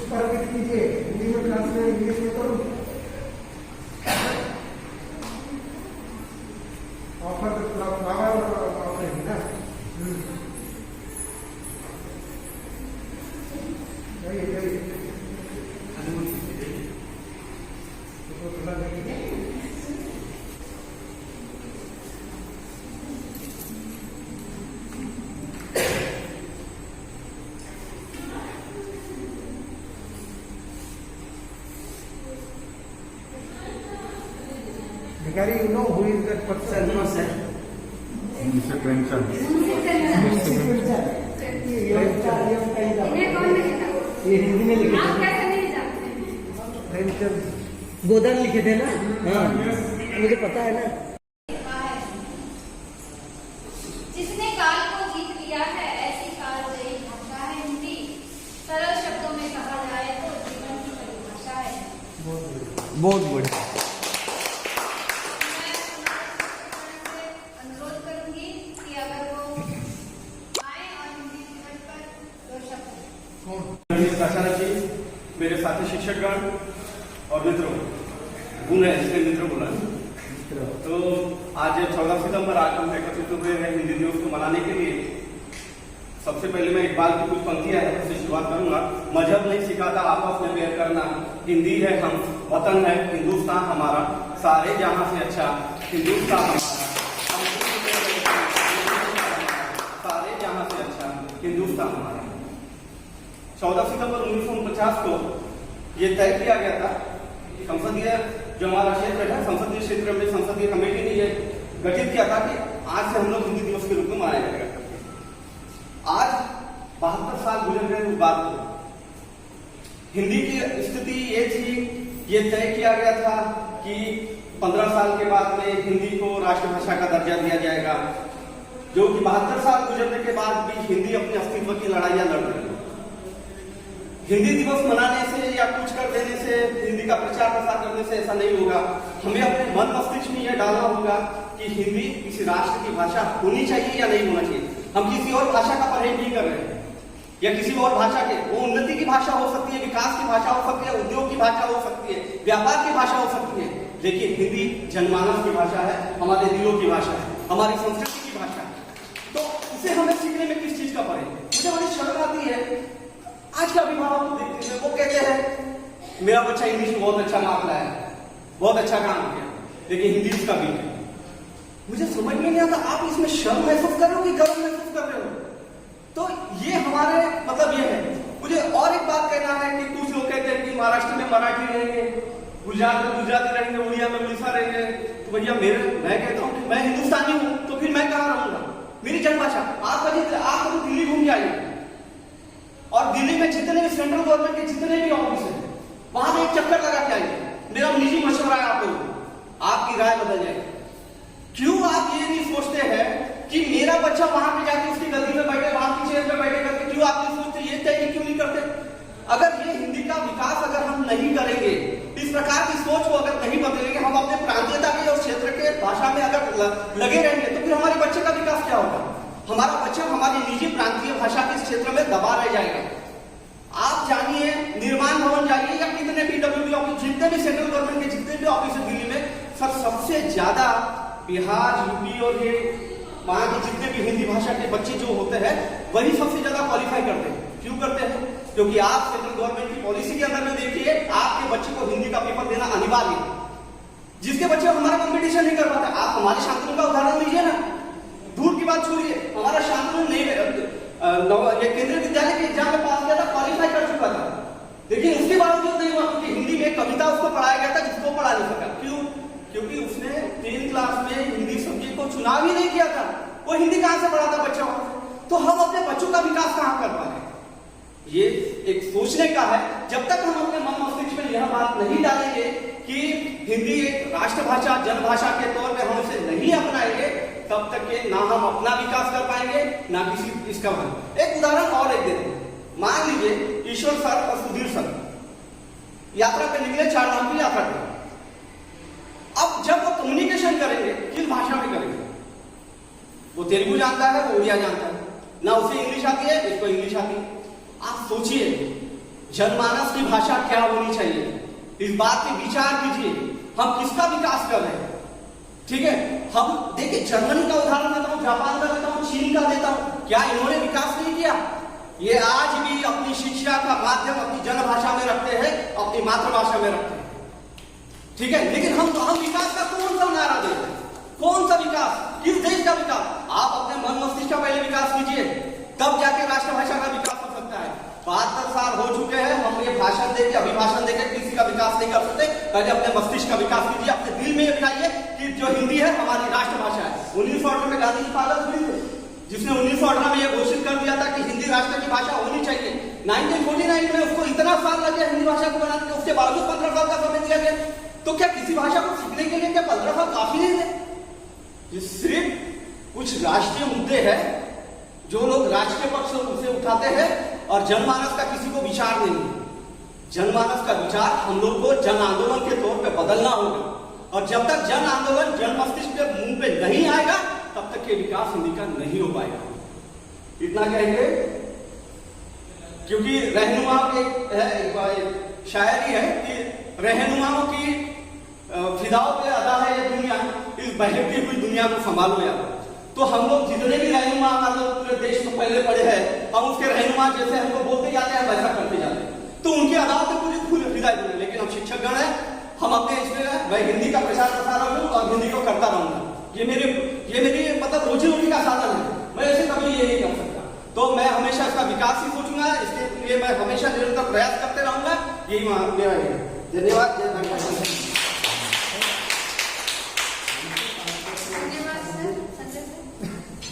प्रकट कीजिए। हिंदी में ट्रांसलेट इंग्लिश में करूँ। ऑफर फ्लावर ऑफरिंग ना, Gary, you know who is that person? No, sir. Mr. Premchand. ये हिंदी में लिखे आप थे, कैसे नहीं जानते? प्रेमचंद गोदान लिखे थे ना। हाँ, मुझे पता है ना। जिसने काल को जीत लिया है ऐसी कालजयी भाषा है हिंदी। सरल शब्दों में कहा जाए तो जीवन की परिभाषा है। बहुत बढ़िया। मैं अनुरोध करूंगी कि अगर वो आए और हिंदी दिवस पर दो शब्द आचार्य जी, मेरे साथी शिक्षकगण और मित्रों, गुण है इसलिए मित्रों बोला। तो आज 14 सितंबर आज हम एकत्रित हुए हैं हिंदी दिवस को मनाने के लिए। सबसे पहले मैं इकबाल की कुछ पंक्तियां हैं उससे शुरुआत करूंगा। मजहब नहीं सिखाता आपस में बैर करना, हिंदी है हम, वतन है हिंदुस्तान हमारा, सारे जहां से अच्छा हिंदुस्तान हमारा, सारे जहां से अच्छा हिंदुस्तान हमारा। 14 सितंबर 1949 को ये तय किया गया था। संसदीय जो हमारा क्षेत्र है, संसदीय क्षेत्र में संसदीय कमेटी ने ये गठित किया था कि आज से हम लोग हिंदी दिवस के रूप में मनाया जाएगा। आज 72 साल गुजर गए उस बात को। हिंदी की स्थिति ये थी, ये तय किया गया था कि 15 साल के बाद में हिंदी को राष्ट्रभाषा का दर्जा दिया जाएगा, जो कि 72 साल गुजरने के बाद भी हिंदी अपने अस्तित्व की लड़ाइयां लड़ रही है। हिंदी दिवस मनाने से या कुछ कर देने से, हिंदी का प्रचार प्रसार करने से ऐसा नहीं होगा। हमें अपने मन मस्तिष्क में यह डालना होगा कि हिंदी किसी राष्ट्र की भाषा होनी चाहिए या नहीं होना चाहिए। हम किसी और भाषा का परहेज नहीं कर रहे हैं या किसी और भाषा के, वो उन्नति की भाषा हो सकती है, विकास की भाषा हो सकती है, उद्योग की भाषा हो सकती है, व्यापार की भाषा हो सकती है, लेकिन हिंदी जनमानस की भाषा है, हमारे दिलों की भाषा है, हमारी संस्कृति की भाषा है। तो इसे हमें सीखने में किस चीज का परहेज? मुझे बड़ी शर्म आती है आज के अभिभावक को देखते हैं, वो कहते हैं मेरा बच्चा इंग्लिश में बहुत अच्छा मार्क लाया, बहुत अच्छा काम किया, लेकिन हिंदी इसका भी है। मुझे समझ में नहीं आता, आप इसमें शर्म महसूस कर रहे हो कि गर्व महसूस कर रहे हो? तो ये हमारे मतलब ये है। मुझे और एक बात कहना है कि कुछ लोग कहते हैं कि महाराष्ट्र में मराठी रहेंगे, गुजरात में गुजराती रहेंगे, उड़िया में उड़ीसा रहेंगे। तो भैया मैं कहता हूँ कि मैं हिंदुस्तानी हूँ, तो फिर मैं कहाँ रहूंगा? मेरी जन्मभाषा। आप तो दिल्ली घूम के आइए और दिल्ली में जितने भी सेंट्रल गवर्नमेंट के जितने भी ऑफिस है, वहां पे एक चक्कर लगा के आइए। मेरा निजी मशवरा है आप लोगों को, आपकी राय बदल जाएगी। क्यों आप ये नहीं सोचते हैं कि मेरा बच्चा वहां पे जाके उसकी गद्दी में बैठे, वहां की चेयर में बैठे करके? क्यों आप नहीं सोचते? ये तय क्यों नहीं करते? अगर ये हिंदी का विकास अगर हम नहीं करेंगे, इस प्रकार की सोच को अगर नहीं बदलेंगे, हम अपने प्रांतीयता के और क्षेत्र के भाषा में अगर लगे रहेंगे, तो फिर हमारे बच्चे का विकास क्या होगा? हमारा बच्चा हमारी निजी प्रांतीय भाषा के क्षेत्र में दबा रह जाएगा। आप जानिए, निर्माण भवन जाइए या कितने भी डब्ल्यूबी ऑफिस, जितने भी सेंट्रल गवर्नमेंट के जितने भी ऑफिस है दिल्ली में, सबसे ज्यादा बिहार, यूपी और ये वहां के जितने भी हिंदी भाषा के बच्चे जो होते हैं, वही सबसे ज्यादा क्वालिफाई करते हैं। क्यों करते हैं? क्योंकि आप सेंट्रल गवर्नमेंट की पॉलिसी के अंदर में देखिए, आपके बच्चे को हिंदी का पेपर देना अनिवार्य है। जिसके बच्चे हमारा कंपटीशन नहीं कर पाते, आप हमारे शांतनु का उदाहरण लीजिए ना। दूर की बात छोड़िए, हमारा शांतनु नहीं, ये केंद्रीय विद्यालय के एग्जाम में पास किया था, क्वालिफाई कर चुका था, लेकिन उसके बावजूद नहीं हुआ क्योंकि हिंदी में एक कविता उसको पढ़ाया गया था जिसको पढ़ा नहीं सका। क्यों? क्योंकि उसने 10th क्लास में हिंदी सब्जेक्ट को चुनाव ही नहीं किया था। वो हिंदी कहां से पढ़ाता बच्चों? तो हम अपने बच्चों का विकास कहां कर पा रहे? ये एक सोचने का है। जब तक हम अपने मन मस्तिष्क में यह बात नहीं डालेंगे कि हिंदी एक राष्ट्रभाषा, जनभाषा के तौर पे हम इसे नहीं अपनाएंगे, तब तक के ना हम अपना विकास कर पाएंगे, ना किसी इसका बन। एक उदाहरण और एक देते हैं। मान लीजिए ईश्वर सर और सुधीर सर यात्रा पे निकले, 4 धाम की यात्रा पे। अब जब वो कम्युनिकेशन करेंगे, किस भाषा में करेंगे? वो तेलुगु जानता है, वो उड़िया जानता है, ना उसे इंग्लिश आती है, इसको इंग्लिश आती है। आप सोचिए, जनमानस की भाषा क्या होनी चाहिए, इस बात पे विचार कीजिए। हम किसका विकास कर रहे हैं? ठीक है, हम देखिए जर्मनी का उदाहरण देता हूं, जापान का देता हूं, चीन का देता हूं। क्या इन्होंने विकास नहीं किया? ये आज भी अपनी शिक्षा का माध्यम अपनी जनभाषा में रखते हैं, अपनी मातृभाषा में रखते हैं। ठीक है, लेकिन हम विकास का कौन सा नारा देते हैं? कौन सा विकास? किस देश का विकास? आप अपने मन मस्तिष्क का पहले विकास कीजिए, तब जाके राष्ट्रभाषा का विकास हो सकता है। 72 साल हो चुके हैं, हम ये भाषण देके अभिभाषण देके किसी का विकास नहीं कर सकते। पहले अपने मस्तिष्क का विकास कीजिए, अपने दिल में बिठाइए कि जो हिंदी है हमारी राष्ट्रभाषा है। 1918 में गांधी जी पागल हुए थे, जिसने 1918 में यह घोषित कर दिया था कि हिंदी राष्ट्र की भाषा होनी चाहिए। 1949 में उसको इतना साल लग गया हिंदी भाषा को बनाने के, उसके बावजूद 15 साल का समय दिया गया। तो क्या किसी भाषा को सीखने के लिए क्या 15 साल काफी नहीं है? ये सिर्फ कुछ राष्ट्रीय मुद्दे हैं जो लोग राष्ट्रीय पक्ष से उठाते हैं और जनमानस का किसी को विचार नहीं है। जनमानस का विचार हम लोग को जन आंदोलन के तौर पे बदलना होगा, और जब तक जन आंदोलन जन मस्तिष्क के मुंह पे नहीं आएगा तब तक ये विकास हिंदी का नहीं हो पाएगा। इतना कहेंगे, क्योंकि रहनुमा एक शायरी है कि रहनुमाओं की फिदाओं पे अदा है ये दुनिया, इस बहती हुई दुनिया को संभालो यार। तो हम लोग जितने भी रहनुमा पूरे देश में पहले पड़े हैं, हम उसके रहनुमा जैसे हमको बोलते जाते हैं वैसा करते जाते हैं, तो उनकी अदाओं पे पूरी फिदा है। लेकिन हम शिक्षकगण हैं, हम अपने इसमें मैं हिंदी का प्रचार प्रसार हूँ और हिंदी को करता रहूंगा। ये मेरी मतलब रोजी रोटी का साधन है, मैं ऐसे कभी ये नहीं कर सकता। तो मैं हमेशा इसका विकास ही सोचूंगा, इसके लिए मैं हमेशा निरंतर प्रयास करते रहूंगा। यही मेरा है। धन्यवाद। धन्यवाद सर, संजय सर।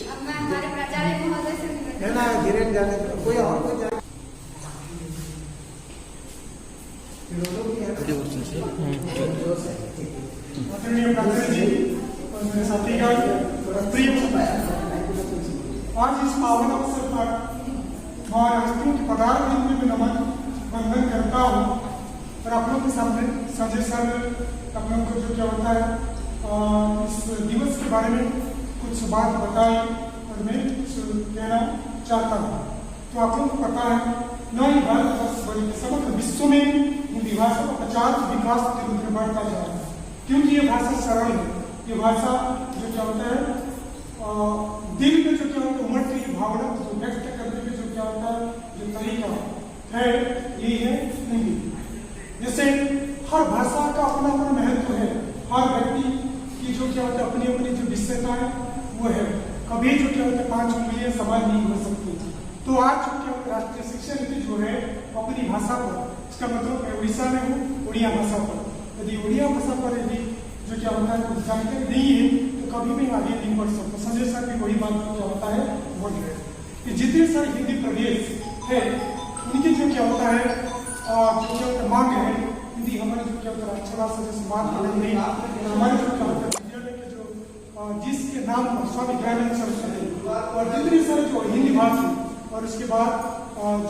अब मैं हमारे प्राचार्य महोदय से है ना, धीरे जाने दो, कोई और कोई जाने आदरणीय प्राचार्य जी और मेरे साथीगण, प्रिय आज इस पावन अवसर पर मैं हस्तियों की पदार्थ देने में नमन वंदन करता हूँ और आप लोगों के सामने संजय सर आप लोगों को जो क्या होता है इस दिवस के बारे में कुछ बात बताएं और मैं कुछ कहना चाहता हूँ। तो आप लोगों को पता है न ही भारत बल्कि समग्र विश्व में हिंदी भाषा का प्रचार विकास धीरे धीरे बढ़ता जा रहा है, क्योंकि ये भाषा सरल है। ये भाषा जो क्या होता है दिल में जो क्या होता है उमड़ती हुई भावना को व्यक्त करने में जो क्या होता है जो तरीका है यही है हिंदी। जैसे हर भाषा का अपना अपना महत्व है, हर व्यक्ति की जो क्या होता है अपनी अपनी जो विशेषता है वो है। कभी जो क्या होता है 5 उंगलियां सवाल नहीं हो सकती। तो आज जो क्या होता है राष्ट्रीय शिक्षा नीति जो है अपनी भाषा पर, इसका मतलब मैं उड़ीसा में हूँ, उड़िया भाषा पर, यदि उड़िया भाषा पर यदि जो क्या होता है कुछ जानकारी नहीं है तो कभी भी आगे नहीं बढ़ सकता। संजय सर भी वही बात क्या होता है बोल रहे हैं कि जितने सारे हिंदी प्रदेश है उनकी जो क्या होता है जो क्या होता है मांग है हिंदी हमारी जो क्या होता है राष्ट्र भाषा जैसे बात करेंगे हमारे जो क्या होता है विद्यालय के जो जिसके नाम पर स्वामी दयानंद सरस्वती और जितने सारे जो हिंदी भाषी और उसके बाद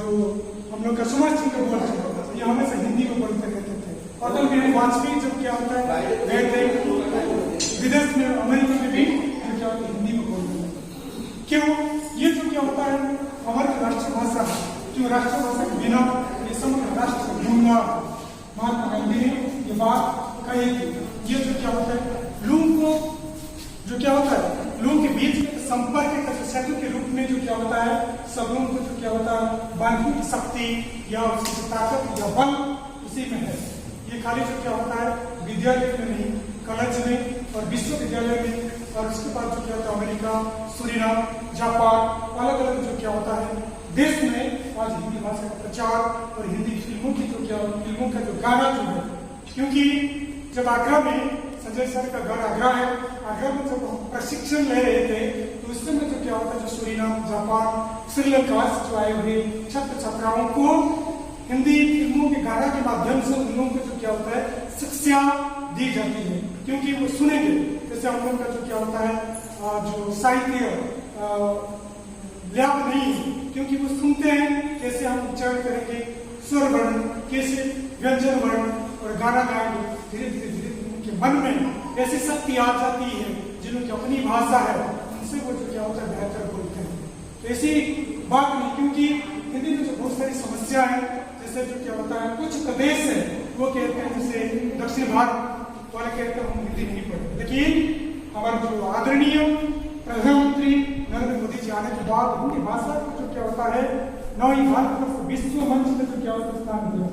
जो हम लोग का सुभाष चंद्र बोस ये हमेशा हिंदी में बोलते रहते थे। अटल बिहारी वाजपेयी जब क्या होता है गए थे विदेश में अमेरिका में भी क्या होता है हिंदी में बोलते थे। क्यों? ये जो क्या होता है हमारी राष्ट्रभाषा है, जो राष्ट्रभाषा के बिना ये समग्र राष्ट्र ढूंढना। महात्मा गांधी ने ये बात कही थी। ये जो क्या होता है लोगों को जो क्या होता है लोगों के बीच में संपर्क का सेतु के रूप में जो क्या होता है सब लोगों को जो क्या होता है बांधने की शक्ति या उसकी ताकत या बल उसी में है। ये खाली जो क्या होता है विद्यालय में नहीं, कॉलेज में और विश्वविद्यालय में और उसके बाद जो क्या होता है अमेरिका, सूरीनाम, जापान अलग अलग जो क्या होता है देश में आज हिंदी भाषा का प्रचार और हिंदी फिल्मों की जो क्या फिल्मों का जो गाना जो है। क्योंकि जब आगरा में संजय सर का घर आगरा है, आगरा में जब हम प्रशिक्षण ले रहे थे तो उस समय जो क्या होता है जो सूरीनाम, जापान, श्रीलंका से जो आए हुए छात्र छात्राओं को हिंदी फिल्मों के गाना के माध्यम से उन लोगों को जो क्या होता है शिक्षा दी जाती है। क्योंकि वो सुनेंगे, जैसे हम लोगों का जो क्या होता है जो साहित्य व्याप नहीं, क्योंकि वो सुनते हैं कैसे हम उच्चारण करेंगे, स्वर वर्ण कैसे, व्यंजन वर्ण और गाना गाएंगे। धीरे धीरे उनके मन में ऐसी शक्ति आ जाती है जिनकी अपनी भाषा है, उनसे वो जो क्या होता है बेहतर बोलते हैं। तो ऐसी बात नहीं, क्योंकि हिंदी में जो बहुत सारी समस्या है, जैसे जैसे जो क्या होता है कुछ प्रदेश है वो कहते हैं जैसे दक्षिण भारत वाले कहते हैं हम हिंदी नहीं पढ़ते, लेकिन हमारे जो आदरणीय प्रधानमंत्री नरेंद्र मोदी जी आने के बाद हिंदी भाषा को जो क्या होता है न ही भारत विश्व मंच में जो क्या होता है स्थान दिया।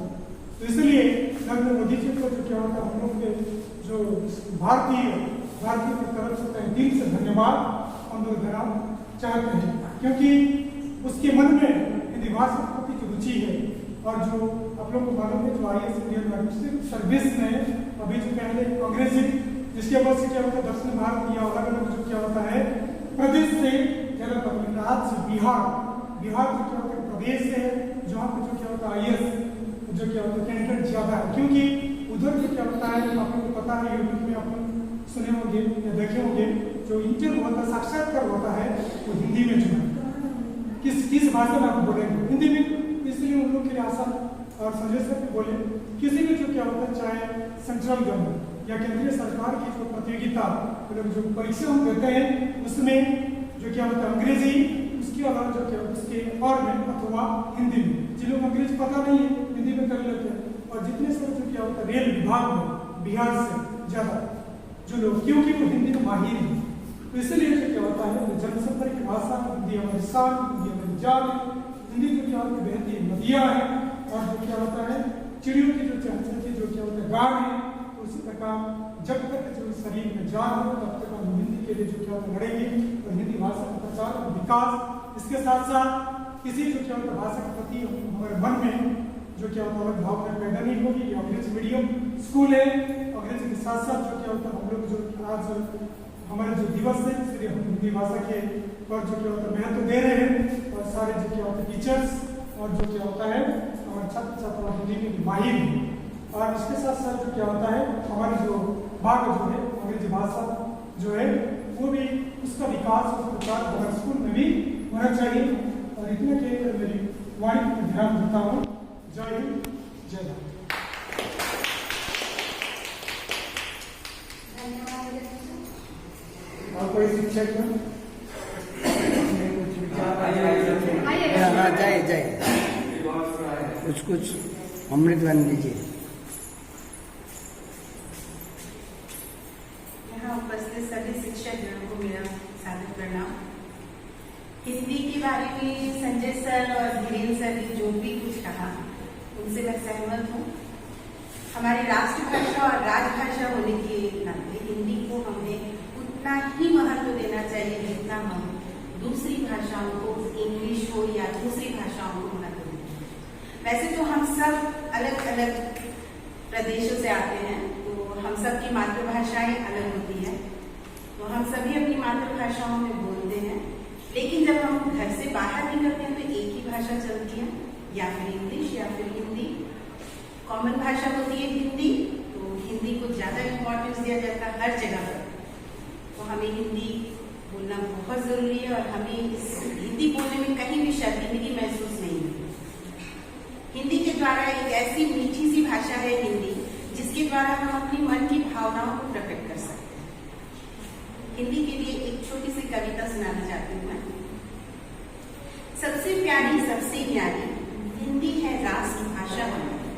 तो इसलिए नरेंद्र मोदी जी को जो क्या होता है हम लोग के जो भारतीय की तरफ से तहे दिल से धन्यवाद हम लोग देना चाहते हैं, क्योंकि उसके मन में हिंदी भाषा के प्रति जो रुचि है और जो आप लोग को मालूम है जो IAS इंडियन एडमिनिस्ट्रेटिव सर्विस में अभी जो पहले अंग्रेजी जिसके वजह से क्या होता है दक्षिण भारत या अलग अलग जो क्या होता है प्रदेश से ज्यादा तमिलनाडु से बिहार जो क्या होता है प्रदेश है जहाँ पे जो क्या होता है IAS जो क्या होता है कैंडिडेट ज्यादा है, क्योंकि उधर जो क्या होता है आप लोग को पता है यूट्यूब में आप लोग सुने होंगे या देखे होंगे जो इंटरव्यू होता है साक्षात्कार होता है वो हिंदी में जो है किस भाषा में आप बोलेंगे हिंदी में, इसलिए उन लोग के लिए आसान और संजय सर भी बोले किसी भी जो क्या होता है चाहे सेंट्रल गवर्नमेंट या केंद्रीय सरकार की जो प्रतियोगिता मतलब जो परीक्षा हम देते हैं उसमें जो क्या होता है अंग्रेजी उसके अलावा जो क्या उसके और में अथवा हिंदी में जिन लोग अंग्रेजी पता नहीं है हिंदी में कर लेते हैं, और जितने सारे जो क्या होता है रेल विभाग में बिहार से ज्यादा जो लोग क्योंकि वो हिंदी में माहिर है, तो इसलिए जो क्या होता है जनसंपर्क की भाषा हिंदी हमारी शान हिंदी हमारी जान हिंदी जो क्या होती है बहती नदियाँ है और जो क्या होता है चिड़ियों की जो चहचहाती जो क्या होता है गान है, तो उसी प्रकार जब तक जो शरीर में जान हो तब तक हम हिंदी के लिए जो क्या होता है लड़ेंगे और हिंदी भाषा का प्रचार और विकास, इसके साथ साथ किसी जो क्या होता है भाषा के प्रति हमारे मन में जो क्या होता है भावना पैदा नहीं होगी। ये अंग्रेजी मीडियम स्कूल है, अंग्रेजी के साथ साथ जो क्या होता है हम लोग जो आज हमारे जो दिवस है इसलिए हम हिंदी भाषा के पर जो क्या होता है महत्व दे रहे हैं, और सारे जो क्या होता है टीचर्स और जो क्या होता है हमारे छात्र छात्रा हिंदी में माहिर हैं, और इसके साथ साथ जो क्या होता है हमारे जो भाग जो है अंग्रेजी भाषा जो है वो भी उसका विकास और प्रचार हमारे स्कूल में भी होना चाहिए। और इतने के मेरी वाणी पर ध्यान देता हूँ। जय हिंद जय भारत। और कोई शिक्षक में कुछ विचार हाँ जाए कुछ अमृत बन लीजिए। यहाँ उपस्थित सभी शिक्षकगणों को मेरा सादर प्रणाम। हिंदी के बारे में संजय सर और धीरेन्द्र सर ने जो भी कुछ कहा उनसे मैं सहमत हूँ। हमारी राष्ट्रभाषा और राजभाषा होने के नाते हिंदी को हमें उतना ही महत्व देना चाहिए जितना हम दूसरी भाषाओं को इंग्लिश हो या दूसरी भाषाओं को महत्व देते हैं। वैसे तो हम सब अलग अलग प्रदेशों से आते हैं, तो हम सब की मातृभाषाएं अलग होती है, तो हम सभी अपनी मातृभाषाओं में बोलते हैं, लेकिन जब हम घर से बाहर निकलते हैं तो एक ही भाषा चलती है, या फिर इंग्लिश या फिर हिंदी। कॉमन भाषा होती है हिंदी, तो हिंदी को ज्यादा इम्पोर्टेंस दिया जाता है हर जगह पर, तो हमें हिंदी बोलना बहुत जरूरी है और हमें इस हिंदी बोलने में कहीं भी शर्मिंदगी महसूस नहीं होती। हिंदी के द्वारा एक ऐसी मीठी सी भाषा है हिंदी जिसके द्वारा हम अपनी मन की भावनाओं को प्रकट कर सकते हैं। हिंदी के लिए एक छोटी सी कविता सुनाना चाहती हूँ मैं। सबसे प्यारी सबसे न्यारी हिंदी है राष्ट्रभाषा हमारी,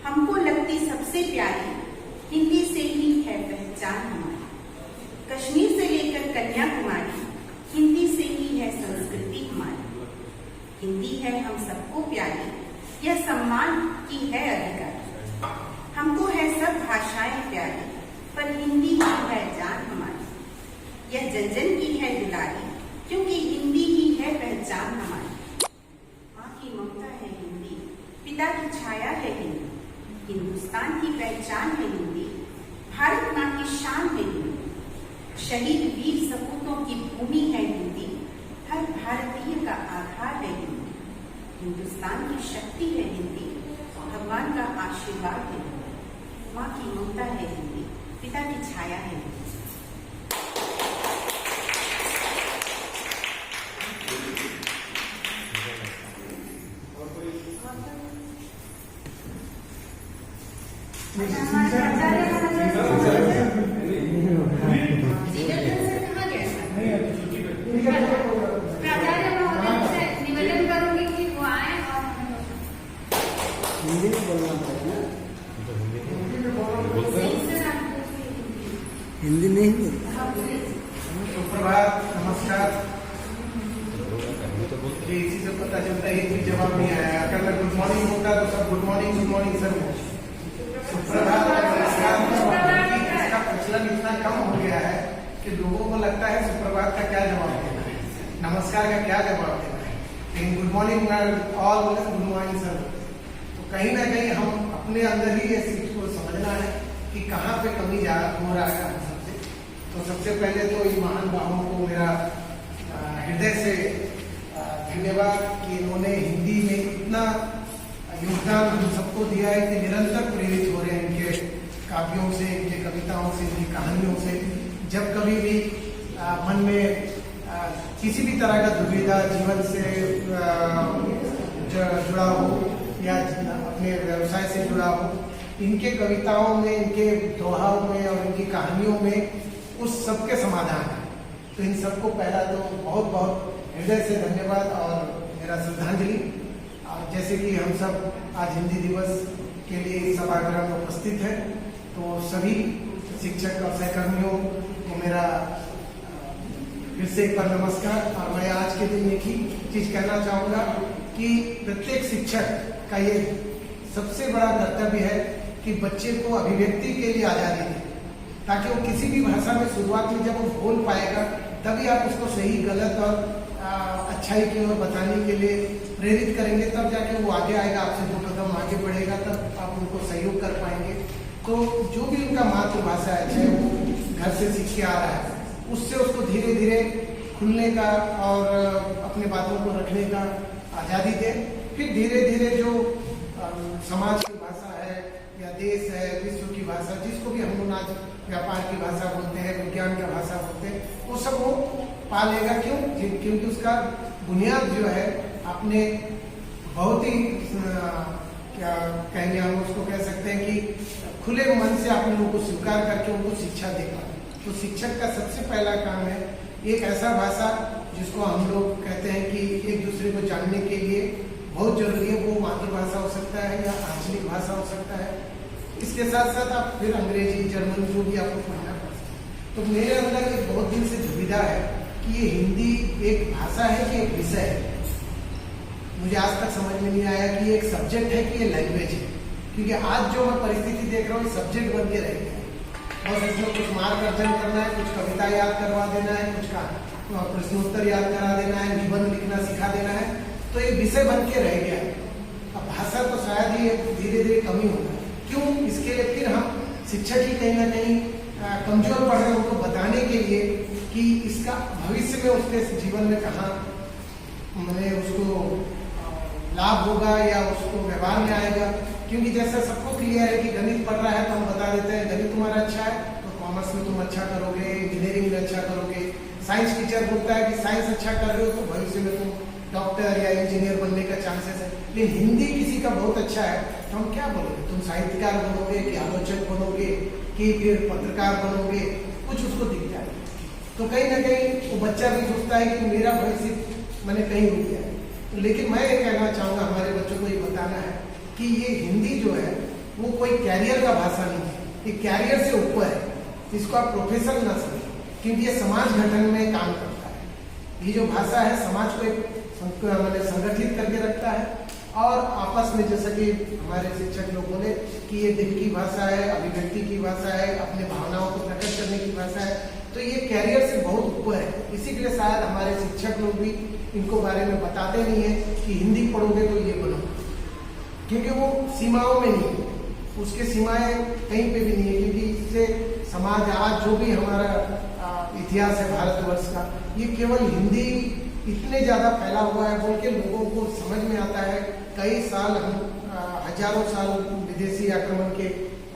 हमको लगती सबसे प्यारी हिंदी से ही है पहचान हमारी। कश्मीर से लेकर कन्याकुमारी हिंदी से ही है संस्कृति हमारी। हिंदी है हम सबको प्यारी, यह सम्मान की है अधिकार। हमको है सब भाषाएं प्यारी, पर हिंदी ही है जान हमारी। यह जन जन की है दुलारी, क्योंकि हिंदी ही है पहचान हमारी। माँ की ममता है हिंदी, पिता की छाया है हिंदी, हिंदुस्तान की पहचान है हिंदी, भारत माँ की शान है हिंदी। शहीद वीर सपूतों की भूमि है हिंदी, हर भारतीय का आधार है हिंदी। हिंदुस्तान की शक्ति है हिंदी, भगवान का आशीर्वाद है हिंदी। माँ की ममता है हिंदी, पिता की छाया है हिंदी। प्राचार्य महोदय से निवेदन करूंगी कि वो आए और मॉर्निंग होता है तो सब गुड मॉर्निंग सर बोलते। सुप्रभात का नमस्कार इसका प्रचलन इतना कम हो गया है कि लोगों को लगता है सुप्रभात का क्या जवाब देना है, नमस्कार का क्या जवाब देना है, लेकिन good morning all good morning sir. तो कहीं ना कहीं हम अपने अंदर ही इस चीज को समझना है कि कहाँ पे कमी हो रहा है हम सबसे। तो सबसे पहले तो इन महान बाबुओं को मेरा हृदय से धन्यवाद कि इन्होंने हिंदी में इतना योगदान हम सबको दिया है कि निरंतर प्रेरित हो रहे हैं इनके काव्यों से, इनके कविताओं से, इनकी कहानियों से। जब कभी भी मन में किसी भी तरह का दुविधा जीवन से जुड़ा हो या अपने व्यवसाय से जुड़ा हो, इनके कविताओं में, इनके दोहाओं में और इनकी कहानियों में उस सबके समाधान है। तो इन सबको पहला तो बहुत बहुत हृदय से धन्यवाद और मेरा श्रद्धांजलि। और जैसे कि हम सब आज हिंदी दिवस के लिए सभागृह में उपस्थित हैं, तो सभी शिक्षक और सहकर्मियों को मेरा फिर से एक बार नमस्कार। और मैं आज के दिन एक ही चीज कहना चाहूँगा कि प्रत्येक शिक्षक का ये सबसे बड़ा कर्तव्य है कि बच्चे को अभिव्यक्ति के लिए आज़ादी दें, ताकि वो किसी भी भाषा में शुरुआत में जब वो बोल पाएगा तभी आप उसको सही गलत और अच्छाई की ओर बताने के लिए प्रेरित करेंगे, तब जाके वो आगे आएगा, आपसे 2 कदम आगे बढ़ेगा, तब आप उनको सहयोग कर पाएंगे। तो जो भी उनका मातृभाषा है, चाहे वो घर से सीख के आ रहा है, उससे उसको धीरे धीरे खुलने का और अपने बातों को रखने का आज़ादी दें। फिर धीरे धीरे जो समाज की भाषा है या देश है, विश्व की भाषा, जिसको भी हम लोग आज व्यापार की भाषा बोलते हैं, विज्ञान की भाषा बोलते हैं, वो सब वो पा लेगा। क्योंकि उसका बुनियाद जो है अपने बहुत ही क्या कहेंगे हम उसको कह सकते हैं कि खुले मन से आप लोगों को स्वीकार करके उनको शिक्षा देगा। तो शिक्षक का सबसे पहला काम है एक ऐसा भाषा जिसको हम लोग कहते हैं कि एक दूसरे को जानने के लिए बहुत जरूरी है, वो मातृभाषा हो सकता है या आंचलिक भाषा हो सकता है। इसके साथ साथ आप फिर अंग्रेजी, जर्मन जो भी आपको पढ़ना पड़ता है। तो मेरे अंदर एक बहुत दिन से दुविधा है कि ये हिंदी एक भाषा है कि एक विषय है। मुझे आज तक समझ में नहीं आया कि ये एक सब्जेक्ट है कि ये लैंग्वेज है, क्योंकि आज जो मैं परिस्थिति देख रहा हूँ सब्जेक्ट बन के रह गया है। बस इसमें कुछ मार्क अर्जन करना है, कुछ कविता याद करवा देना है, कुछ का प्रश्नोत्तर याद करा देना है, निबंध लिखना सिखा देना है, तो ये विषय बन के रह गया है। अब भाषा तो शायद ही धीरे धीरे कमी होगा। क्यों? इसके लिए फिर हम शिक्षक ही कहीं ना कहीं कमजोर पड़ रहे हैं उनको बताने के लिए कि इसका भविष्य में उसके जीवन में कहाँ मैंने उसको लाभ होगा या उसको व्यवहार में आएगा। क्योंकि जैसा सबको क्लियर है कि गणित पढ़ रहा है तो हम बता देते हैं गणित तुम्हारा अच्छा है तो कॉमर्स में तुम अच्छा करोगे, इंजीनियरिंग में अच्छा करोगे। साइंस टीचर बोलता है कि साइंस अच्छा कर रहे हो तो भविष्य में तुम डॉक्टर या इंजीनियर बनने का चांसेस है। लेकिन हिंदी किसी का बहुत अच्छा है तो हम क्या बोलोगे? तुम साहित्यकार बनोगे कि आलोचक बनोगे कि फिर पत्रकार बनोगे, कुछ उसको दिख जाए। तो कहीं ना कहीं वो बच्चा भी सोचता है कि मेरा भविष्य मैंने कहीं रुक गया है। तो लेकिन मैं ये कहना चाहूँगा, हमारे बच्चों को ये बताना है कि ये हिंदी जो है वो कोई कैरियर का भाषा नहीं है, ये कैरियर से ऊपर है। इसको आप प्रोफेशन ना समझें, क्योंकि ये समाज गठन में काम करता है। ये जो भाषा है समाज को एक संगठित करके रखता है और आपस में, जैसा कि हमारे शिक्षक लोग बोले कि ये दिल की भाषा है, अभिव्यक्ति की भाषा है, अपने भावनाओं को प्रकट करने की भाषा है, तो ये कैरियर से बहुत ऊपर है। इसी के लिए शायद हमारे शिक्षक लोग भी इनको बारे में बताते नहीं है कि हिंदी पढ़ोगे तो ये बनो, क्योंकि वो सीमाओं में नहीं है, उसके सीमाएं कहीं पे भी नहीं है। क्योंकि इससे समाज आज जो भी हमारा इतिहास है भारतवर्ष का, ये केवल हिंदी इतने ज़्यादा फैला हुआ है बोल के लोगों को समझ में आता है। कई साल हम हजारों साल विदेशी आक्रमण के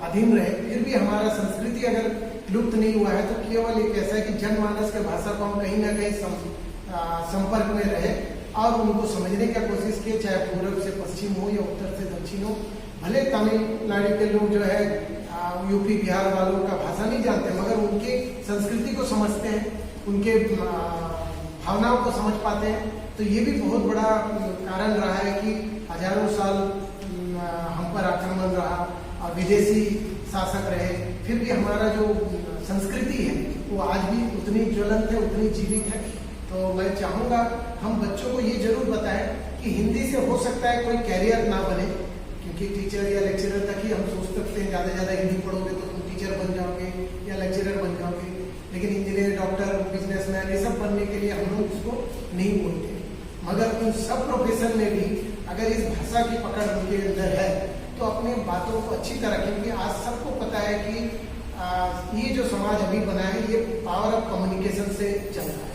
अधीन रहे, फिर भी हमारा संस्कृति अगर लुप्त नहीं हुआ है तो केवल एक ऐसा है कि जनमानस के भाषा को हम कहीं ना कहीं संपर्क में रहे और उनको समझने की कोशिश की, चाहे पूर्व से पश्चिम हो या उत्तर से दक्षिण हो। भले तमिलनाडु के लोग जो है यूपी बिहार वालों का भाषा नहीं जानते, मगर उनके संस्कृति को समझते हैं, उनके भावनाओं को समझ पाते हैं। तो ये भी बहुत बड़ा कारण रहा है कि हजारों साल हम पर आक्रमण रहा और विदेशी शासक रहे, फिर भी हमारा जो संस्कृति है वो आज भी उतनी ज्वलंत है, उतनी जीवित है। तो मैं चाहूँगा हम बच्चों को ये जरूर बताएं कि हिंदी से हो सकता है कोई कैरियर ना बने, क्योंकि टीचर या लेक्चरर तक ही हम सोच सकते हैं ज़्यादा से ज़्यादा हिंदी पढ़ोगे तो तुम टीचर बन जाओगे या लेक्चरर बन जाओगे, लेकिन इंजीनियर, डॉक्टर, बिजनेसमैन ये सब बनने के लिए हम लोग उसको नहीं बोलते। मगर उन सब प्रोफेशन में भी अगर इस भाषा की पकड़ उनके अंदर है तो अपने बातों को अच्छी तरह, क्योंकि आज सबको पता है कि ये जो समाज अभी बना है ये पावर ऑफ कम्युनिकेशन से चल रहा है।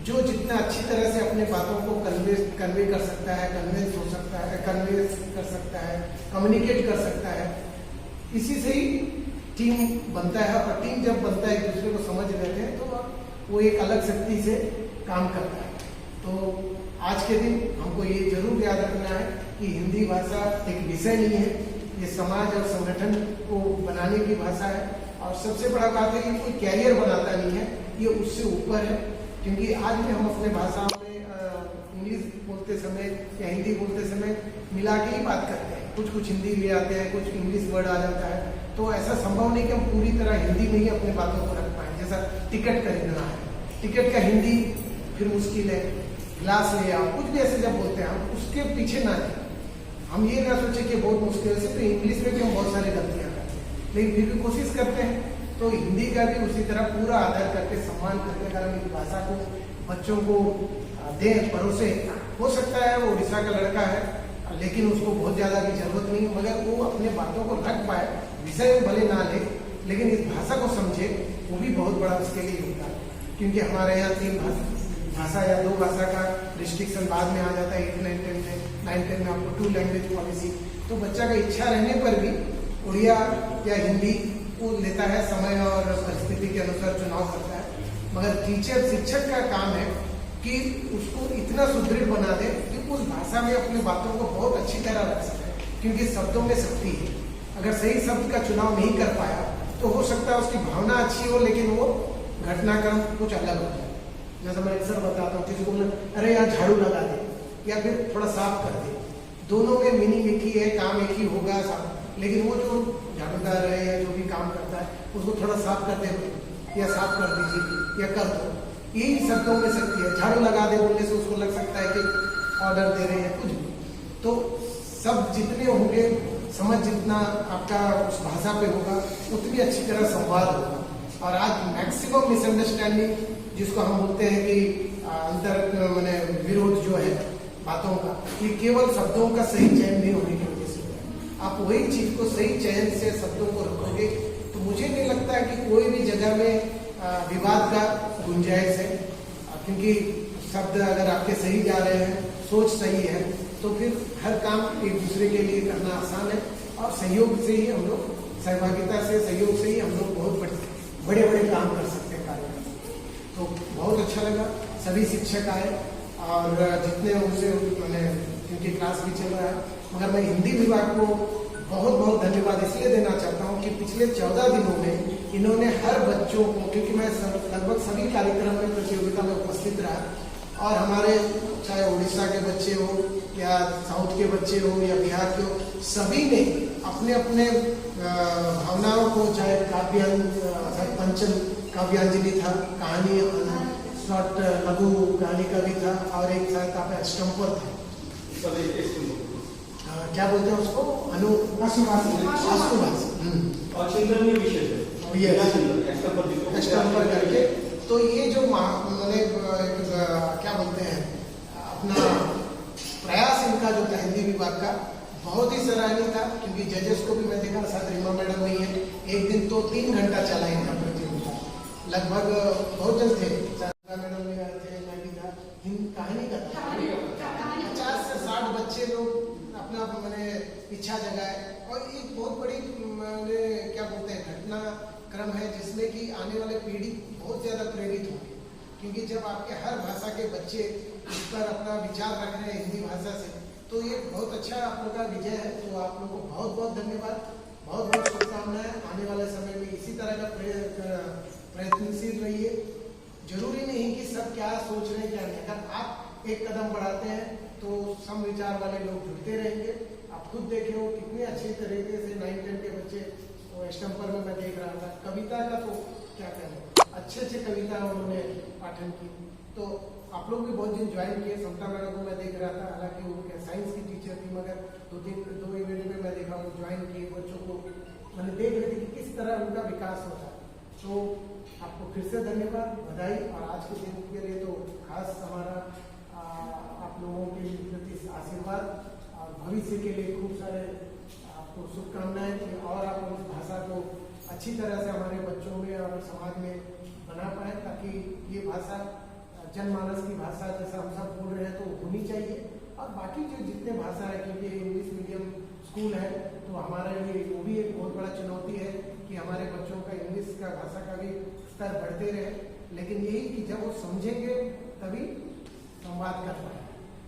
जो जितना अच्छी तरह से अपने बातों को कन्वे कर सकता है, कन्विंस हो सकता है, कन्विंस कर सकता है, कम्युनिकेट कर सकता है, इसी से ही टीम बनता है। और टीम जब बनता है, एक दूसरे को समझ लेते हैं तो वो एक अलग शक्ति से काम करता है। तो आज के दिन हमको ये जरूर याद रखना है कि हिंदी भाषा एक विषय नहीं है, ये समाज और संगठन को बनाने की भाषा है। और सबसे बड़ा बात है कि कोई कैरियर बनाता नहीं है, ये उससे ऊपर है। क्योंकि आज भी हम अपने भाषाओं में इंग्लिश बोलते समय या हिंदी बोलते समय मिला के ही बात करते हैं, कुछ हिंदी ले आते हैं, कुछ इंग्लिश वर्ड आ जाता है। तो ऐसा संभव नहीं कि हम पूरी तरह हिंदी में ही अपने बातों को रख पाएं। जैसा टिकट खरीदना है, टिकट का हिंदी फिर मुश्किल है, गिलास ले आओ, कुछ भी ऐसे जब बोलते हैं हम उसके पीछे ना जाए। हम ये ना सोचे कि बहुत मुश्किल से, तो इंग्लिश में भी हम बहुत सारी गलतियाँ करते हैं, लेकिन फिर भी कोशिश करते हैं। तो हिंदी का भी उसी तरह पूरा आदर करके, सम्मान करके अगर हम इस भाषा को बच्चों को दें, परोसे। हो सकता है वो उड़ीसा का लड़का है, लेकिन उसको बहुत ज़्यादा की जरूरत नहीं, मगर वो अपने बातों को रख पाए, विषय भले ना ले, लेकिन इस भाषा को समझे, वो भी बहुत बड़ा उसके लिए होता है। क्योंकि हमारे यहाँ 3 भाषा या 2 भाषा का रिस्ट्रिक्शन बाद में आ जाता है 8, 9, 10 में। 9, 10 में आपको 2 लैंग्वेज पॉलिसी। तो बच्चा का इच्छा रहने पर भी उड़िया या हिंदी वो लेता है, समय और परिस्थिति के अनुसार चुनाव करता है। मगर टीचर, शिक्षक का काम है कि उसको इतना सुदृढ़ बना दे कि उस भाषा में अपनी बातों को बहुत अच्छी तरह रख सके, क्योंकि शब्दों में शक्ति है। अगर सही शब्द का चुनाव नहीं कर पाया तो हो सकता है उसकी भावना अच्छी हो, लेकिन वो घटनाक्रम कुछ अलग हो जाए। जैसा मैं अक्सर बताता हूँ, किसी को बोले अरे यार झाड़ू लगा दे, या फिर थोड़ा साफ कर दे, दोनों में मीनिंग एक ही है, काम एक ही होगा, लेकिन वो जो झाड़ूदार है या जो भी काम करता है उसको थोड़ा साफ कर दे या साफ कर दीजिए या कर दो, यही शब्दों में शक्ति है। झाड़ू लगा दे बोलने से उसको लग सकता है कि ऑर्डर दे रहे हैं कुछ भी। तो सब जितने होंगे, समझ जितना आपका उस भाषा पे होगा, उतनी अच्छी तरह संवाद होगा। और आज मैक्सिमम मिसअंडरस्टैंडिंग जिसको हम बोलते हैं कि अंतर माने विरोध जो है बातों का, ये केवल शब्दों का सही चयन नहीं होने की वजह से है। आप वही चीज को सही चयन से शब्दों को रखोगे तो मुझे नहीं लगता है कि कोई भी जगह में विवाद का गुंजाइश है। क्योंकि शब्द अगर आपके सही जा रहे हैं, सोच सही है, तो फिर हर काम एक दूसरे के लिए करना आसान है। और सहयोग से ही हम लोग, सहभागिता से, सहयोग से ही हम लोग बहुत बड़े बड़े काम कर सकते हैं, कार्य कर सकते हैं। तो बहुत अच्छा लगा, सभी शिक्षक आए और जितने उनसे मैंने, क्योंकि क्लास भी चल रहा है, मगर मैं हिंदी विभाग को बहुत बहुत धन्यवाद इसलिए देना चाहता हूँ कि पिछले 14 दिनों में इन्होंने हर बच्चों को, क्योंकि मैं लगभग सभी कार्यक्रम में, प्रतियोगिता में उपस्थित रहा, और हमारे चाहे उड़ीसा के बच्चे हो या साउथ के बच्चे हो या बिहार के हो, सभी ने अपने अपने भावनाओं को, चाहे पंचम काव्यांजलि था, कहानी शॉर्ट लघु कहानी का भी था, और एक शायद आपका स्टम्पर था, क्या बोलते हैं उसको, आशुभाष स्टम्पर करके। तो ये जो मैंने क्या बोलते हैं, अपना प्रयास इनका जो था हिंदी विभाग का, बहुत ही सराहनीय था। क्योंकि जजेस को भी मैं देखा, साथ रीमा मैडम नहीं है, एक दिन तो 3 घंटा चला इनका प्रतियोगिता, लगभग बहुत जन थे, मैडम भी आए थे, मैं भी था, कहानी का 50 से 60 बच्चे लोग अपना मैंने इच्छा जगाए। और एक बहुत बड़ी मैंने क्या बोलते हैं घटनाक्रम है, जिसमें कि आने वाले पीढ़ी बहुत ज़्यादा प्रेरित होगी। क्योंकि जब आपके हर भाषा के बच्चे इस पर अपना विचार रख रहे हैं हिंदी भाषा से, तो ये बहुत अच्छा आप लोग का विजय है। तो आप लोग को बहुत बहुत धन्यवाद, बहुत बहुत शुभकामनाएं। आने वाले समय में इसी तरह का प्रयत्नशील रहिए। जरूरी नहीं कि सब क्या सोच रहे हैं क्या नहीं, अगर आप एक कदम बढ़ाते हैं तो सम विचार वाले लोग जुड़ते रहेंगे। आप खुद देखे हो कितने अच्छे तरीके से 9-10 के बच्चे स्टम्पर में मैं देख रहा था, कविता का तो क्या कहना, अच्छे कविता उन्होंने पाठन की। तो आप लोग भी बहुत दिन ज्वाइन किए। समता मैडम को मैं देख रहा था, हालांकि वो साइंस की टीचर थी, मगर दो इवेंट में मैं देखा वो ज्वाइन किए बच्चों को, मैंने देख रही थी कि किस तरह उनका विकास होता है। तो आपको फिर से धन्यवाद, बधाई। और आज के दिन के लिए तो खास हमारा आप लोगों के प्रति आशीर्वाद और भविष्य के लिए खूब सारे आपको शुभकामनाएं कि और आप उस भाषा को अच्छी तरह से हमारे बच्चों में और समाज में बना पाए, ताकि ये भाषा जनमानस की भाषा जैसा हम सब बोल रहे हैं तो होनी चाहिए। और बाकी जो जितने भाषा है, क्योंकि इंग्लिश मीडियम स्कूल है तो हमारे लिए वो भी एक बहुत बड़ा चुनौती है कि हमारे बच्चों का इंग्लिश का भाषा का भी स्तर बढ़ते रहे। लेकिन यही कि जब वो समझेंगे तभी संवाद कर पाए।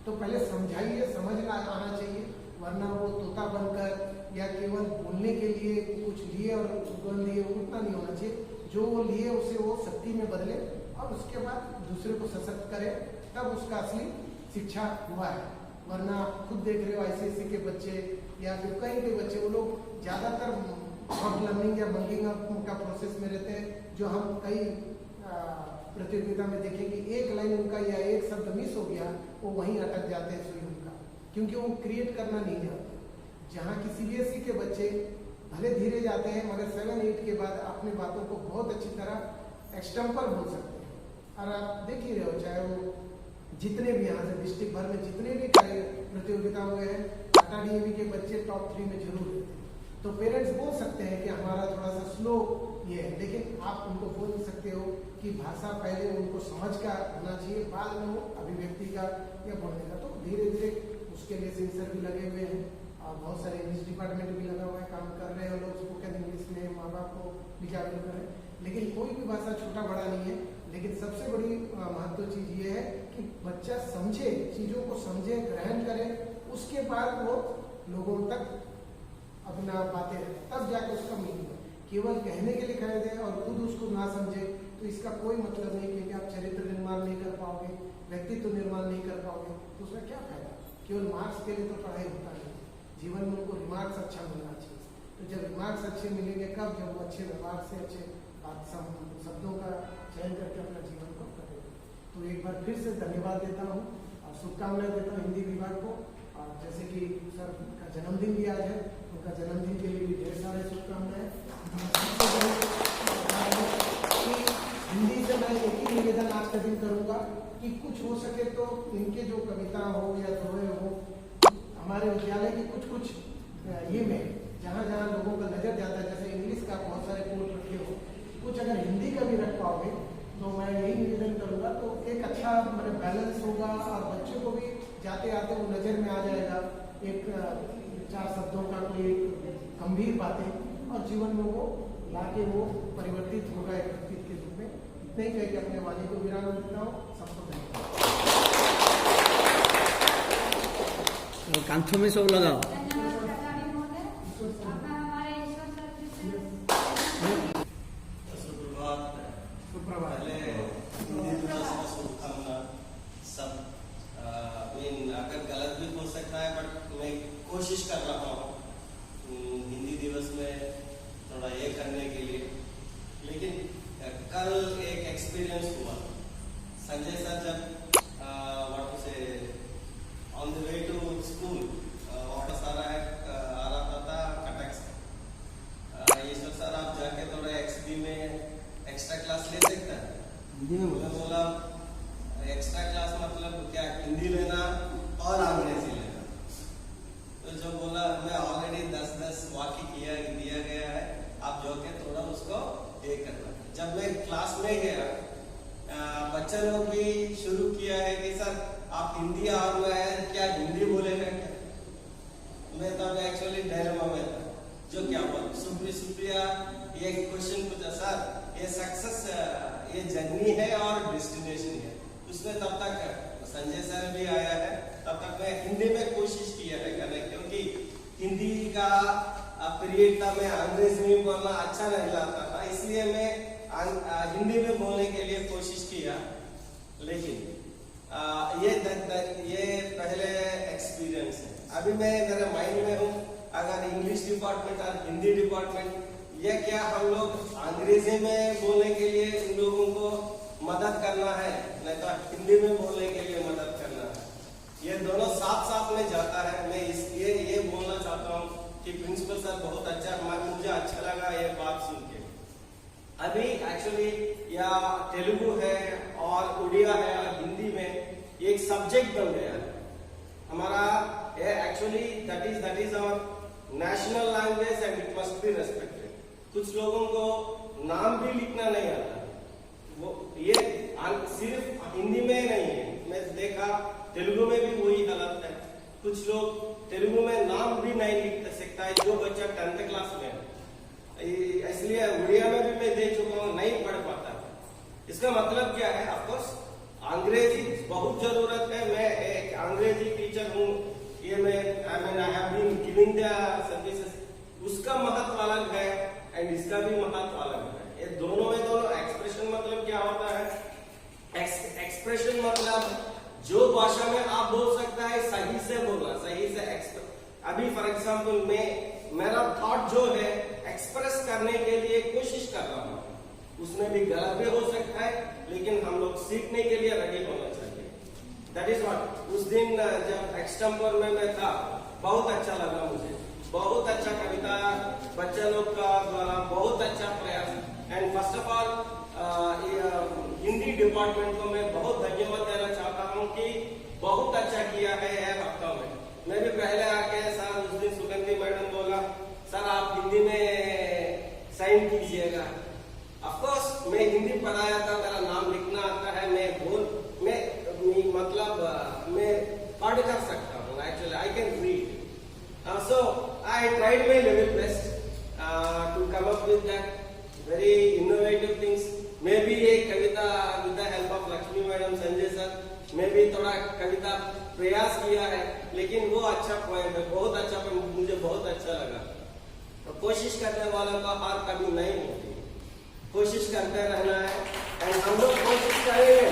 तो पहले समझाइए, समझना आना चाहिए, वरना वो तोता बनकर या केवल बोलने के लिए कुछ लिए और सुगंध लिए उतना नहीं होना चाहिए। जो वो लिए उसे वो शक्ति में बदले और उसके बाद दूसरे को सशक्त करे, तब उसका असली शिक्षा हुआ है। वरना आप खुद देख रहे हो ICSE के बच्चे या फिर कहीं के बच्चे, वो लोग ज़्यादातर शॉर्ट लर्निंग या बंकिंग का प्रोसेस में रहते हैं, जो हम कई प्रतियोगिता में देखें कि एक लाइन उनका या एक शब्द मिस हो गया, वो वहीं अटक जाते हैं सुई उनका, क्योंकि वो क्रिएट करना नहीं जानते। जहाँ की CBSE के बच्चे भले धीरे जाते हैं, मगर 7-8 के बाद अपनी बातों को बहुत अच्छी तरह एक्सटेम्पर बोल सकते हैं। और आप देख ही रहे हो, चाहे वो जितने भी यहाँ से डिस्ट्रिक्ट भर में जितने भी प्रतियोगिता हुए हैं, टाटा DAV के बच्चे टॉप 3 में जरूर रहते हैं। तो पेरेंट्स बोल सकते हैं कि हमारा थोड़ा सा स्लो ये है, लेकिन आप उनको बोल सकते हो कि भाषा पहले उनको समझ का होना चाहिए, बाद में वो अभिव्यक्ति का या बोलने का। तो धीरे धीरे उसके लिए सेंसर भी लगे हुए हैं और बहुत सारे इंग्लिश डिपार्टमेंट भी लगा हुआ है, काम कर रहे हैं लोग स्पोकन इंग्लिश में, माँ बाप को भी जागरूक करें। लेकिन कोई भी भाषा छोटा बड़ा नहीं है, लेकिन सबसे बड़ी महत्व चीज ये है कि बच्चा समझे, चीजों को समझे, ग्रहण करे, उसके बाद वो लोगों तक अपना बातें रहे, तब जाकर उसका मीनिंग है। केवल कहने के लिए कह दे और खुद उसको ना समझे तो इसका कोई मतलब नहीं, क्योंकि आप चरित्र निर्माण नहीं कर पाओगे, व्यक्तित्व निर्माण नहीं कर पाओगे, तो उसमें क्या फायदा। केवल मार्क्स के लिए तो पढ़ाई होता नहीं, जीवन में उनको रिमार्क्स अच्छा मिलना चाहिए। तो जब रिमार्क्स अच्छे मिलेंगे कब, जब वो अच्छे व्यवहार से अच्छे शब्दों का चयन करके अपना जीवन को करेंगे। तो एक बार फिर से धन्यवाद देता हूँ और शुभकामनाएं देता हूँ हिंदी विभाग को। और जैसे कि सर का जन्मदिन भी आज है, उनका जन्मदिन के लिए भी ढेर सारे शुभकामनाएं। हिंदी से मैं एक ही निवेदन आज का दिन करूँगा कि कुछ हो सके तो इनके जो कविता हो या दोहे हो, हमारे विद्यालय की कुछ ये में जहाँ जहाँ लोगों का नजर जाता है, जैसे इंग्लिश का बहुत सारे कोड रखे हो, कुछ अगर हिंदी का भी रख पाओगे तो मैं यही निवेदन करूँगा। तो एक अच्छा मतलब बैलेंस होगा और बच्चों को भी जाते आते वो नज़र में आ जाएगा, एक 4 शब्दों का कोई गंभीर बातें, और जीवन में वो लाके वो परिवर्तित होगा एक व्यक्तित्व के रूप में। इतने ही कह के अपने वाणी को विराम देता हूँ। सबको धन्यवाद। कांथों में सब लगाओ। अगर गलत भी हो सकता है, बट मैं कोशिश कर रहा हूँ हिंदी दिवस में थोड़ा ये करने के लिए। लेकिन कल एक एक्सपीरियंस हुआ, संजय सर जब what say on the way to school वापस आ रहा था कटक से, ईश्वर सर आप जाके थोड़ा XB में एक्स्ट्रा क्लास ले सकते हैं। मैं बोला एक्स्ट्रा क्लास मतलब क्या, हिंदी लेना और अंग्रेजी लेना। तो जो बोला मैं ऑलरेडी 10 वाक्य दिया गया है, आप जो के थोड़ा उसको ये करना। जब मैं क्लास में गया, बच्चे लोग भी शुरू किया है कि सर आप हिंदी और मैं क्या हिंदी बोलेगा क्या। मैं तब एक्चुअली डायलेमा में था, जो क्या बोल सुप्रिया ये क्वेश्चन पूछा, सर ये सक्सेस ये जर्नी है और डेस्टिनेशन है। उसमें तब तक संजय सर भी आया है, तब तक मैं हिंदी में कोशिश किया है करने, क्योंकि हिंदी का पीरियड था, मैं अंग्रेजी में बोलना अच्छा नहीं लगता था, इसलिए मैं हिंदी में बोलने के लिए कोशिश किया। लेकिन ये पहले एक्सपीरियंस है। अभी मैं मेरे माइंड में हूँ, अगर इंग्लिश डिपार्टमेंट और हिंदी डिपार्टमेंट ये क्या हम लोग अंग्रेजी में बोलने के लिए इन लोगों को मदद करना है, नहीं तो हिंदी में बोलने के लिए मदद करना है। ये दोनों साथ साथ में जाता है। मैं इसलिए ये बोलना चाहता हूँ कि प्रिंसिपल सर बहुत अच्छा, मुझे अच्छा लगा ये बात सुन के। अभी एक्चुअली या तेलुगु है और उड़िया है और हिंदी में ये एक सब्जेक्ट बन गया है हमारा। ये actually that is our national language and it must be respected. कुछ लोगों को नाम भी लिखना नहीं आता, वो ये सिर्फ हिंदी में नहीं है, मैं देखा तेलुगु में भी वही हालत है। कुछ लोग तेलुगु में नाम भी नहीं लिख सकता है जो बच्चा 10th क्लास में है। इसलिए उड़िया में भी मैं देख चुका हूँ, नहीं पढ़ पाता। इसका मतलब क्या है? ऑफकोर्स अंग्रेजी बहुत जरूरत है। मैं एक अंग्रेजी टीचर हूँ, ये मैं I have been giving the services, उसका महत्व अलग है एंड इसका भी महत्व अलग है। ये दोनों में दोनों एक्सप्रेशन मतलब क्या होता है? एक्सप्रेशन मतलब जो भाषा में आप बोल सकता है सही से बोलना, सही से अभी फॉर एग्जाम्पल मेरा थॉट जो है एक्सप्रेस करने के लिए कोशिश कर रहा हूँ, उसमें भी गलत भी हो सकता है, लेकिन हम लोग सीखने के लिए रेडी होना चाहिए। That is what. उस दिन जब एक्सटेम्पर में मैं था, बहुत अच्छा लगा मुझे, बहुत अच्छा कविता बच्चे लोग का द्वारा, बहुत अच्छा प्रयास। And first of all Hindi department को मैं बहुत धन्यवाद देना चाहता हूँ कि बहुत अच्छा किया है यह हफ्ता में। मैं भी पहले आके सर उस दिन सुगंधी मैडम बोला सर आप हिंदी में साइन कीजिएगा। ऑफकोर्स मैं हिंदी पढ़ाया था, मेरा नाम लिखना आता है, मैं पढ़ कर सकता हूँ। Actually I can read, so I tried my level best to come up with that very innovative things. मैं भी एक कविता with the help of Lakshmi madam, Sanjay sir, मैं भी थोड़ा कविता प्रयास किया है, लेकिन वो अच्छा पोएम है, बहुत अच्छा पोएम, मुझे बहुत अच्छा लगा। तो कोशिश करने वालों का हार कभी नहीं होती, कोशिश करते रहना है। एंड हम लोग कोशिश करेंगे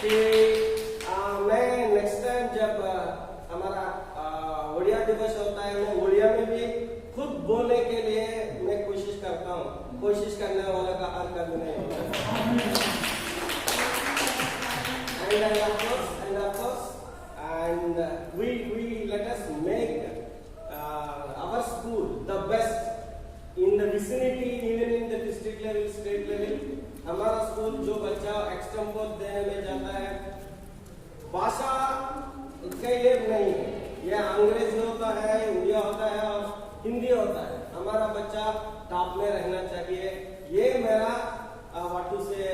कि मैं नेक्स्ट टाइम जब हमारा उड़िया दिवस होता है, मैं उड़िया में भी खुद बोलने के लिए मैं कोशिश करता हूँ। कोशिश करने वाला का हार कभी नहीं होता। And we let us make our school the best in the vicinity, even in the district level, state level. हमारा स्कूल जो बच्चा एक्सटेम्पोर देने में जाता है, भाषा इसका ये नहीं है, ये अंग्रेजी होता है, उड़िया होता है और हिंदी होता है। हमारा बच्चा टॉप में रहना चाहिए, ये मेरा what to say,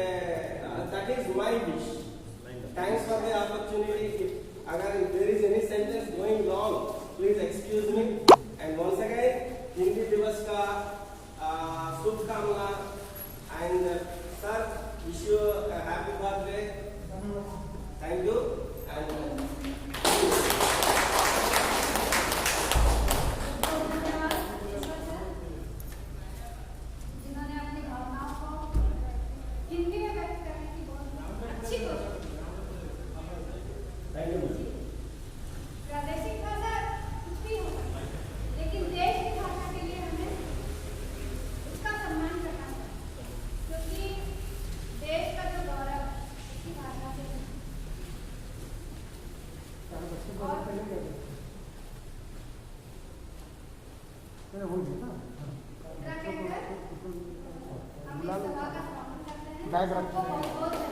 that is my wish. Thanks for the opportunity. अगर there is any sentence going wrong, please excuse me. And once again, Hindi दिवस का शुभकामना। And sir, wish you a happy birthday. Thank you. And जिन्होंने अपनी भावनाओं को हिंदी में व्यक्त करने की बहुत अच्छी कोशिश की। प्रादेशिक भाषा कुछ भी हो, लेकिन देश की भाषा के लिए हमें उसका सम्मान करना चाहिए, क्योंकि देश का जो गौरव इसी भाषा से है। हम इस सभा का स्वागत करते हैं।